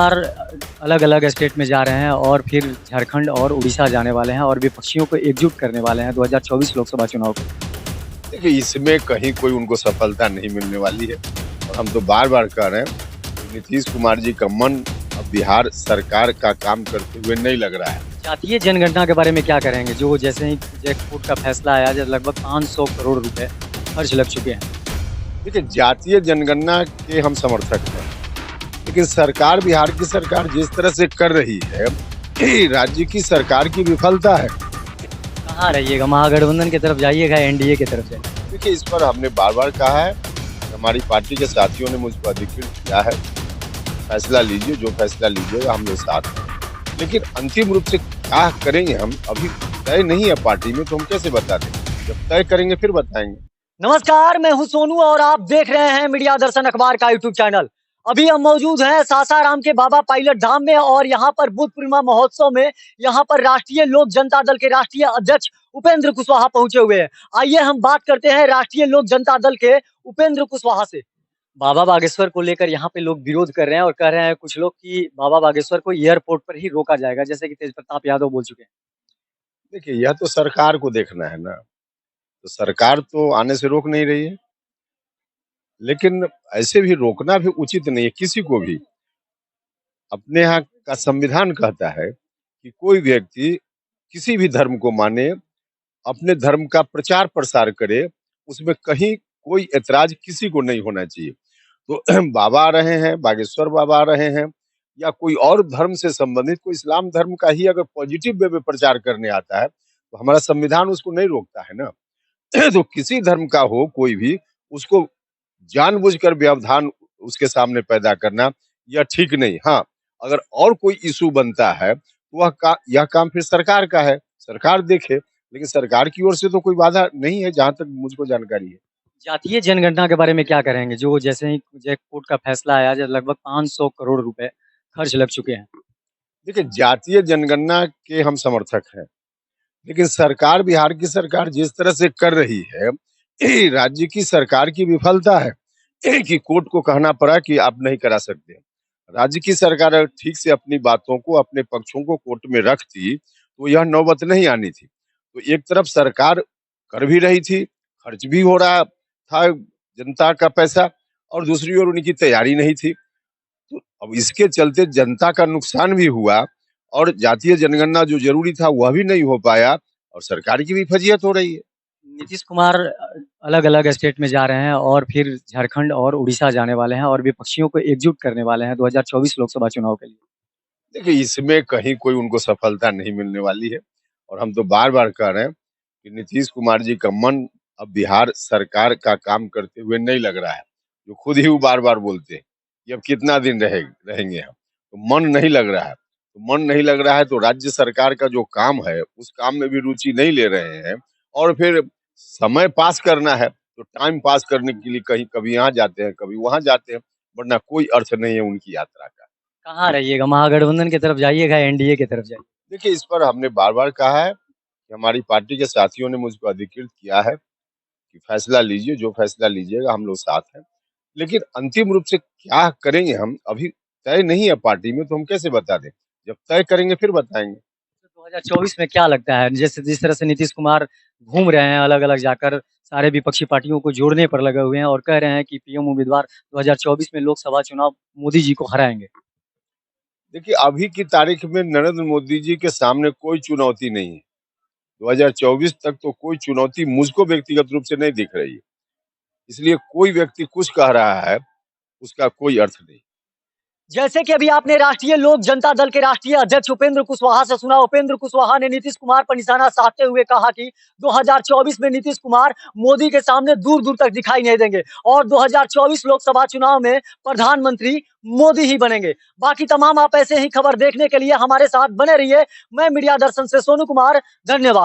बार अलग-अलग स्टेट में जा रहे हैं और फिर झारखंड और उड़ीसा जाने वाले हैं और विपक्षियों को एकजुट करने वाले हैं 2024 लोकसभा चुनाव को। देखिए, इसमें कहीं कोई उनको सफलता नहीं मिलने वाली है और हम तो बार-बार कह रहे हैं कि नीतीश कुमार जी का मन अब बिहार सरकार का काम करते हुए नहीं लग रहा है। जातीय जनगणना के बारे में क्या कहेंगे? जो जैसे ही जैकफ्रूट का फैसला आया, जो लगभग 500 करोड़ रुपए खर्च लग चुके हैं। देखिए, जातीय जनगणना के हम समर्थक हैं, लेकिन सरकार, बिहार की सरकार जिस तरह से कर रही है, ये राज्य की सरकार की विफलता है। कहाँ रहिएगा? महागठबंधन की तरफ जाइएगा, एनडीए की तरफ जाइएगा? देखिए, इस पर हमने बार-बार कहा है, हमारी पार्टी के साथियों ने मुझ पर अधिकृत किया है, फैसला लीजिए, जो फैसला लीजिएगा हम लोग साथ हैं। लेकिन अंतिम रूप से क्या करेंगे हम अभी तय नहीं है पार्टी में, तो हम कैसे बता दें? जब तय करेंगे फिर बताएंगे। नमस्कार, मैं हूं सोनू और आप देख रहे हैं मीडिया दर्शन अखबार का यूट्यूब चैनल। अभी हम मौजूद हैं सासाराम के बाबा पायलट धाम में और यहाँ पर बुद्ध पूर्णिमा महोत्सव में यहाँ पर राष्ट्रीय लोक जनता दल के राष्ट्रीय अध्यक्ष उपेंद्र कुशवाहा पहुंचे हुए हैं। आइए हम बात करते हैं राष्ट्रीय लोक जनता दल के उपेंद्र कुशवाहा से। बाबा बागेश्वर को लेकर यहाँ पे लोग विरोध कर रहे हैं और कह रहे हैं कुछ लोग कि बाबा बागेश्वर को एयरपोर्ट पर ही रोका जाएगा, जैसे कि तेज प्रताप यादव बोल चुके हैं। देखिए, यह तो सरकार को देखना है ना, तो सरकार तो आने से रोक नहीं रही है, लेकिन ऐसे भी रोकना भी उचित नहीं है किसी को भी। अपने यहाँ का संविधान कहता है कि कोई व्यक्ति किसी भी धर्म को माने, अपने धर्म का प्रचार प्रसार करे, उसमें कहीं कोई ऐतराज किसी को नहीं होना चाहिए। तो बाबा आ रहे हैं, बागेश्वर बाबा आ रहे हैं, या कोई और धर्म से संबंधित कोई इस्लाम धर्म का ही अगर पॉजिटिव वे में प्रचार करने आता है, तो हमारा संविधान उसको नहीं रोकता है ना। तो किसी धर्म का हो कोई भी, उसको जानबूझकर व्यवधान उसके सामने पैदा करना यह ठीक नहीं। हाँ, अगर और कोई इशू बनता है तो यह काम फिर सरकार का है, सरकार देखे, लेकिन सरकार की ओर से तो कोई बाधा नहीं है जहां तक मुझको जानकारी है। जातीय जनगणना के बारे में क्या कहेंगे? जो जैसे ही जैकफ्रूट का फैसला आया, जो लगभग 500 करोड़ रुपए खर्च लग चुके हैं। देखिए, जातीय जनगणना के हम समर्थक हैं, लेकिन सरकार, बिहार की सरकार जिस तरह से कर रही है, ये राज्य की सरकार की विफलता है कि कोर्ट को कहना पड़ा कि आप नहीं करा सकते। राज्य की सरकार अगर ठीक से अपनी बातों को, अपने पक्षों को कोर्ट में रखती, तो यह नौबत नहीं आनी थी। तो एक तरफ सरकार कर भी रही थी, खर्च भी हो रहा था जनता का पैसा, और दूसरी ओर उनकी तैयारी नहीं थी। तो अब इसके चलते जनता का नुकसान भी हुआ और जातीय जनगणना जो जरूरी था वह भी नहीं हो पाया और सरकार की भी फजीहत हो रही है। नीतीश कुमार अलग-अलग स्टेट में जा रहे हैं और फिर झारखंड और उड़ीसा जाने वाले हैं और विपक्षियों को एकजुट करने वाले हैं 2024 लोकसभा चुनाव के लिए। देखिए, इसमें कहीं कोई उनको सफलता नहीं मिलने वाली है और हम तो बार-बार कह रहे हैं कि नीतीश कुमार जी का मन अब बिहार सरकार का काम करते हुए नहीं लग रहा है। जो खुद ही वो बार-बार बोलते हैं कि अब कितना दिन रहेंगे हम। तो मन नहीं लग रहा है। तो मन नहीं लग रहा है तो राज्य सरकार का जो काम है, उस काम में भी रुचि नहीं ले रहे हैं और फिर समय पास करना है, तो टाइम पास करने के लिए कहीं कभी यहाँ जाते हैं, कभी वहाँ जाते हैं, वरना कोई अर्थ नहीं है उनकी यात्रा का। कहाँ रहिएगा? महागठबंधन की तरफ जाइएगा, एनडीए की तरफ जाइए? देखिए, इस पर हमने बार-बार कहा है कि हमारी पार्टी के साथियों ने मुझ पर अधिकृत किया है कि फैसला लीजिए, जो फैसला लीजिएगा हम लोग साथ हैं। लेकिन अंतिम रूप से क्या करेंगे हम अभी तय नहीं है पार्टी में, तो हम कैसे बता दें? जब तय करेंगे फिर बताएँगे। 2024 में क्या लगता है? जैसे जिस तरह से नीतीश कुमार घूम रहे हैं अलग-अलग जाकर सारे विपक्षी पार्टियों को जोड़ने पर लगे हुए हैं और कह रहे हैं कि पीएम उम्मीदवार 2024 में लोकसभा चुनाव मोदी जी को हराएँगे। देखिए, अभी की तारीख में नरेंद्र मोदी जी के सामने कोई चुनौती नहीं है। 2024 तक तो कोई चुनौती मुझको व्यक्तिगत रूप से नहीं दिख रही है। इसलिए कोई व्यक्ति कुछ कह रहा है, उसका कोई अर्थ नहीं। जैसे कि अभी आपने राष्ट्रीय लोक जनता दल के राष्ट्रीय अध्यक्ष उपेंद्र कुशवाहा से सुना। उपेंद्र कुशवाहा ने नीतीश कुमार पर निशाना साधते हुए कहा कि 2024 में नीतीश कुमार मोदी के सामने दूर-दूर तक दिखाई नहीं देंगे और 2024 लोकसभा चुनाव में प्रधानमंत्री मोदी ही बनेंगे। बाकी तमाम आप ऐसे ही खबर देखने के लिए हमारे साथ बने रहिए। मैं मीडिया दर्शन से सोनू कुमार, धन्यवाद।